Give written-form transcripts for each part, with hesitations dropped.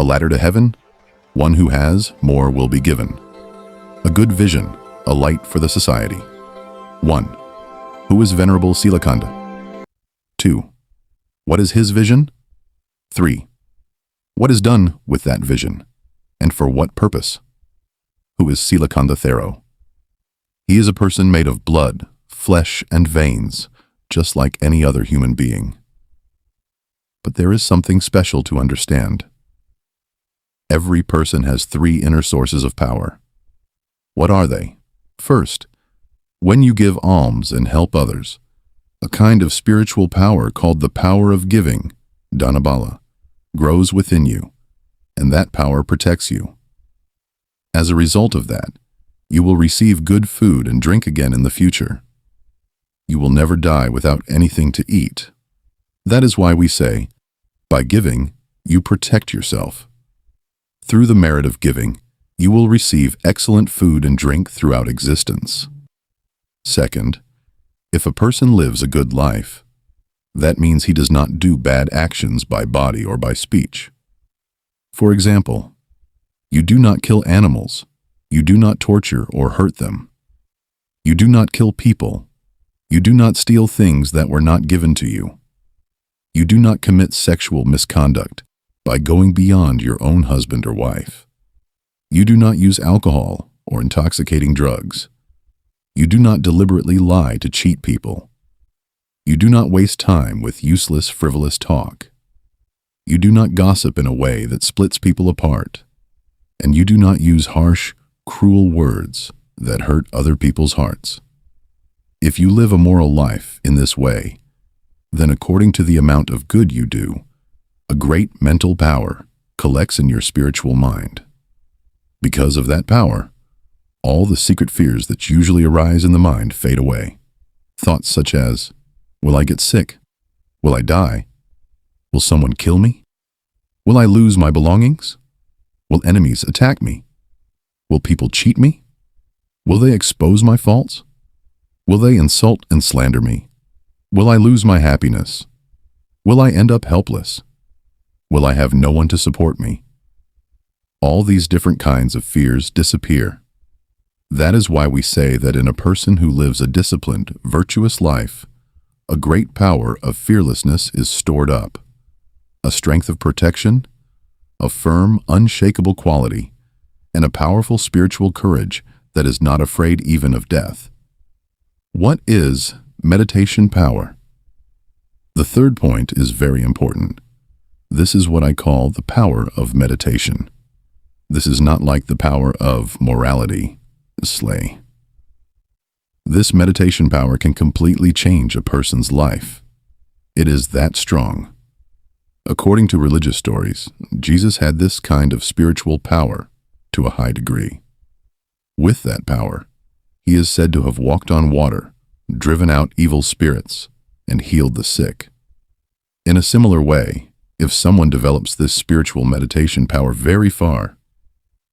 A ladder to heaven? One who has, more will be given. A good vision, a light for the society. 1. Who is Venerable Silakanda? 2. What is his vision? 3. What is done with that vision, and for what purpose? Who is Silakanda Thero? He is a person made of blood, flesh, and veins, just like any other human being. But there is something special to understand. Every person has 3 inner sources of power. What are they? First, when you give alms and help others, a kind of spiritual power called the power of giving, Dhanabala, grows within you, and that power protects you. As a result of that, you will receive good food and drink again in the future. You will never die without anything to eat. That is why we say, by giving, you protect yourself. Through the merit of giving, you will receive excellent food and drink throughout existence. Second, if a person lives a good life, that means he does not do bad actions by body or by speech. For example, you do not kill animals, you do not torture or hurt them. You do not kill people, you do not steal things that were not given to you. You do not commit sexual misconduct by going beyond your own husband or wife. You do not use alcohol or intoxicating drugs. You do not deliberately lie to cheat people. You do not waste time with useless, frivolous talk. You do not gossip in a way that splits people apart. And you do not use harsh, cruel words that hurt other people's hearts. If you live a moral life in this way, then according to the amount of good you do, a great mental power collects in your spiritual mind. Because of that power, all the secret fears that usually arise in the mind fade away. Thoughts such as, will I get sick? Will I die? Will someone kill me? Will I lose my belongings? Will enemies attack me? Will people cheat me? Will they expose my faults? Will they insult and slander me? Will I lose my happiness? Will I end up helpless? Will I have no one to support me? All these different kinds of fears disappear. That is why we say that in a person who lives a disciplined, virtuous life, a great power of fearlessness is stored up, a strength of protection, a firm, unshakable quality, and a powerful spiritual courage that is not afraid even of death. What is meditation power? The third point is very important. This is what I call the power of meditation. This is not like the power of morality, slay. This meditation power can completely change a person's life. It is that strong. According to religious stories, Jesus had this kind of spiritual power to a high degree. With that power, he is said to have walked on water, driven out evil spirits, and healed the sick. In a similar way, if someone develops this spiritual meditation power very far,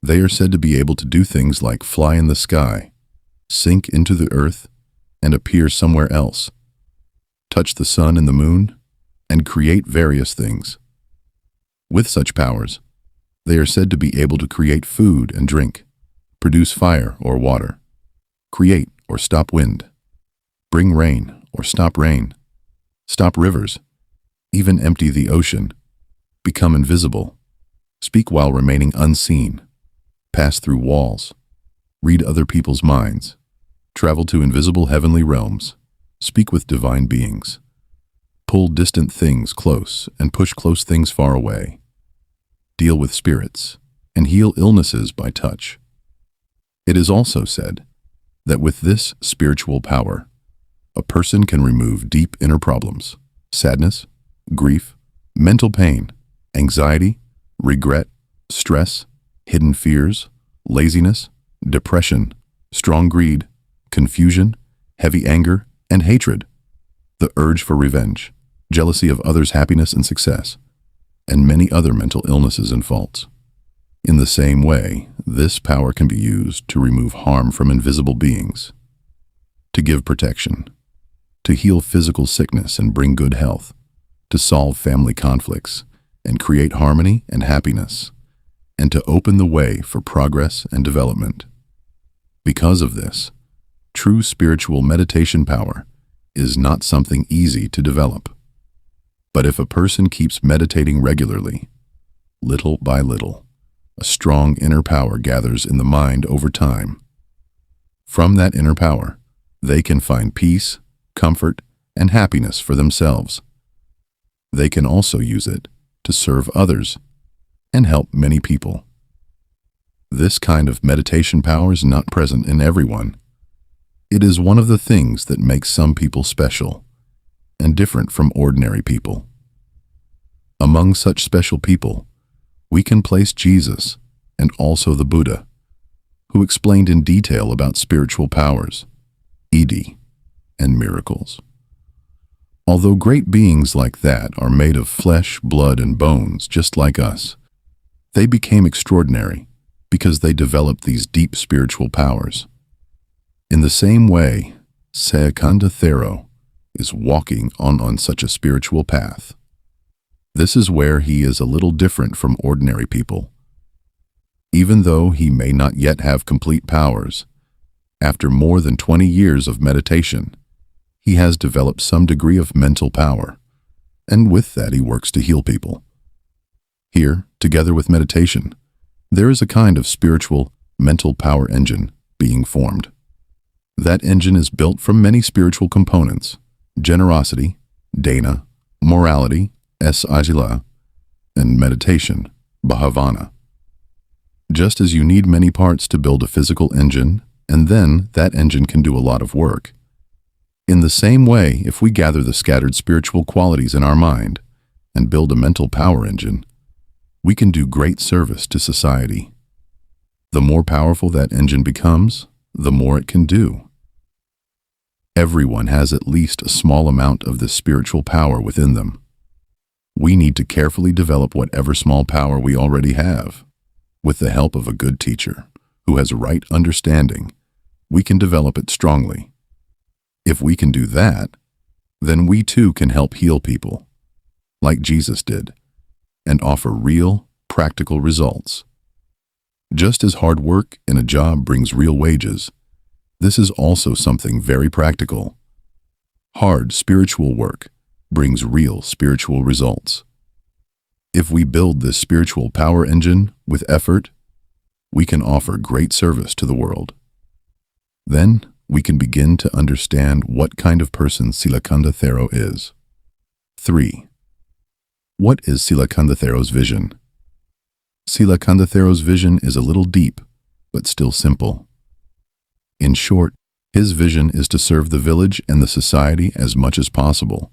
they are said to be able to do things like fly in the sky, sink into the earth, and appear somewhere else, touch the sun and the moon, and create various things. With such powers, they are said to be able to create food and drink, produce fire or water, create or stop wind, bring rain or stop rivers, even empty the ocean, become invisible, speak while remaining unseen, pass through walls, read other people's minds, travel to invisible heavenly realms, speak with divine beings, pull distant things close and push close things far away, deal with spirits, and heal illnesses by touch. It is also said that with this spiritual power, a person can remove deep inner problems, sadness, grief, mental pain, anxiety, regret, stress, hidden fears, laziness, depression, strong greed, confusion, heavy anger, and hatred, the urge for revenge, jealousy of others' happiness and success, and many other mental illnesses and faults. In the same way, this power can be used to remove harm from invisible beings, to give protection, to heal physical sickness and bring good health, to solve family conflicts, and create harmony and happiness, and to open the way for progress and development. Because of this, true spiritual meditation power is not something easy to develop. But if a person keeps meditating regularly, little by little, a strong inner power gathers in the mind over time. From that inner power, they can find peace, comfort, and happiness for themselves. They can also use it to serve others and help many people. This kind of meditation power is not present in everyone. It is one of the things that makes some people special and different from ordinary people. Among such special people, we can place Jesus and also the Buddha, who explained in detail about spiritual powers, Edi, and miracles. Although great beings like that are made of flesh, blood, and bones just like us, they became extraordinary because they developed these deep spiritual powers. In the same way, Silakananda Thero is walking on such a spiritual path. This is where he is a little different from ordinary people. Even though he may not yet have complete powers, after more than 20 years of meditation, he has developed some degree of mental power, and with that he works to heal people. Here, together with meditation, there is a kind of spiritual mental power engine being formed. That engine is built from many spiritual components: generosity, dana, morality, asila, and meditation, bhavana. Just as you need many parts to build a physical engine, and then that engine can do a lot of work. In the same way, if we gather the scattered spiritual qualities in our mind and build a mental power engine, we can do great service to society. The more powerful that engine becomes, the more it can do. Everyone has at least a small amount of this spiritual power within them. We need to carefully develop whatever small power we already have. With the help of a good teacher who has right understanding, we can develop it strongly. If we can do that, then we too can help heal people, like Jesus did, and offer real, practical results. Just as hard work in a job brings real wages, this is also something very practical. Hard spiritual work brings real spiritual results. If we build this spiritual power engine with effort, we can offer great service to the world. Then we can begin to understand what kind of person Silakananda Thero is. 3. What is Silakananda Thero's vision? Silakananda Thero's vision is a little deep, but still simple. In short, his vision is to serve the village and the society as much as possible,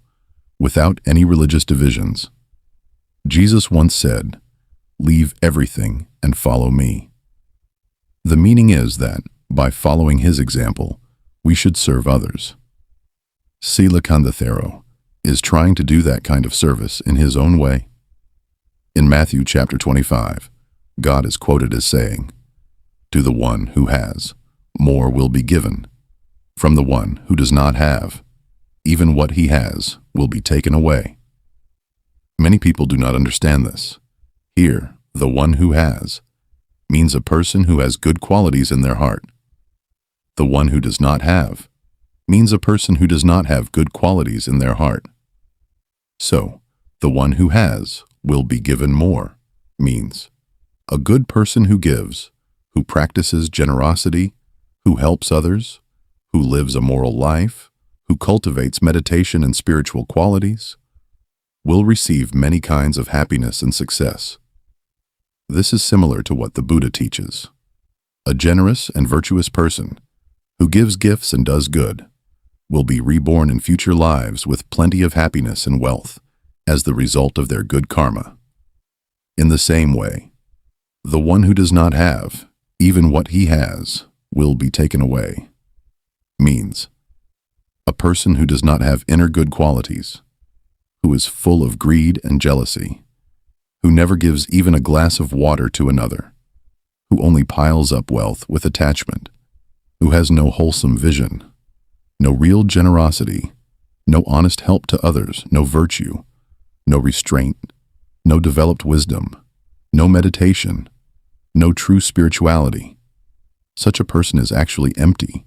without any religious divisions. Jesus once said, "Leave everything and follow me." The meaning is that, by following his example, we should serve others. Silakananda Thero is trying to do that kind of service in his own way. In Matthew chapter 25, God is quoted as saying, "To the one who has, more will be given. From the one who does not have, even what he has will be taken away." Many people do not understand this. Here, the one who has means a person who has good qualities in their heart. The one who does not have means a person who does not have good qualities in their heart. So, the one who has will be given more means a good person who gives, who practices generosity, who helps others, who lives a moral life, who cultivates meditation and spiritual qualities, will receive many kinds of happiness and success. This is similar to what the Buddha teaches. A generous and virtuous person who gives gifts and does good will be reborn in future lives with plenty of happiness and wealth as the result of their good karma. In the same way, the one who does not have, even what he has, will be taken away, means a person who does not have inner good qualities, who is full of greed and jealousy, who never gives even a glass of water to another, who only piles up wealth with attachment, who has no wholesome vision, no real generosity, no honest help to others, no virtue, no restraint, no developed wisdom, no meditation, no true spirituality. Such a person is actually empty,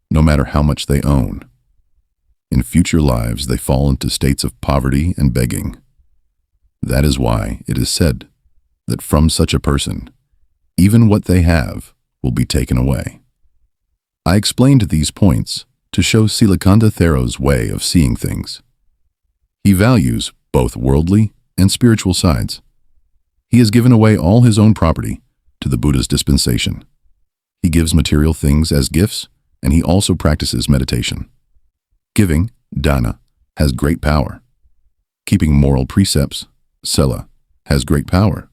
no matter how much they own. In future lives, they fall into states of poverty and begging. That is why it is said that from such a person, even what they have will be taken away. I explained these points to show Silakanda Thero's way of seeing things. He values both worldly and spiritual sides. He has given away all his own property to the Buddha's dispensation. He gives material things as gifts, and he also practices meditation. Giving, dana, has great power. Keeping moral precepts, sila, has great power.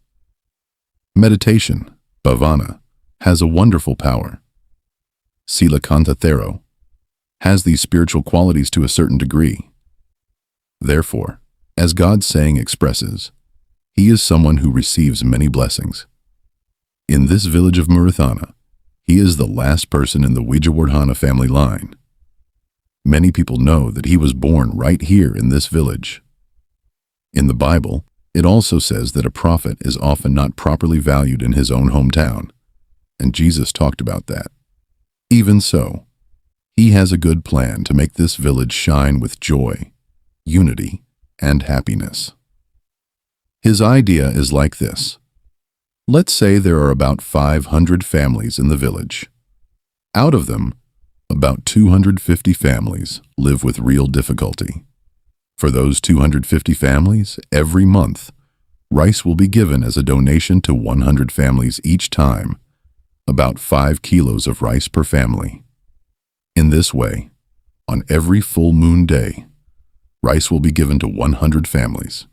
Meditation, bhavana, has a wonderful power. Silakanda Thero has these spiritual qualities to a certain degree. Therefore, as God's saying expresses, he is someone who receives many blessings. In this village of Murathana, he is the last person in the Wijawardhana family line. Many people know that he was born right here in this village. In the Bible, it also says that a prophet is often not properly valued in his own hometown, and Jesus talked about that. Even so, he has a good plan to make this village shine with joy, unity, and happiness. His idea is like this. Let's say there are about 500 families in the village. Out of them, about 250 families live with real difficulty. For those 250 families, every month, rice will be given as a donation to 100 families each time, about 5 kilos of rice per family. In this way, on every full moon day, rice will be given to 100 families.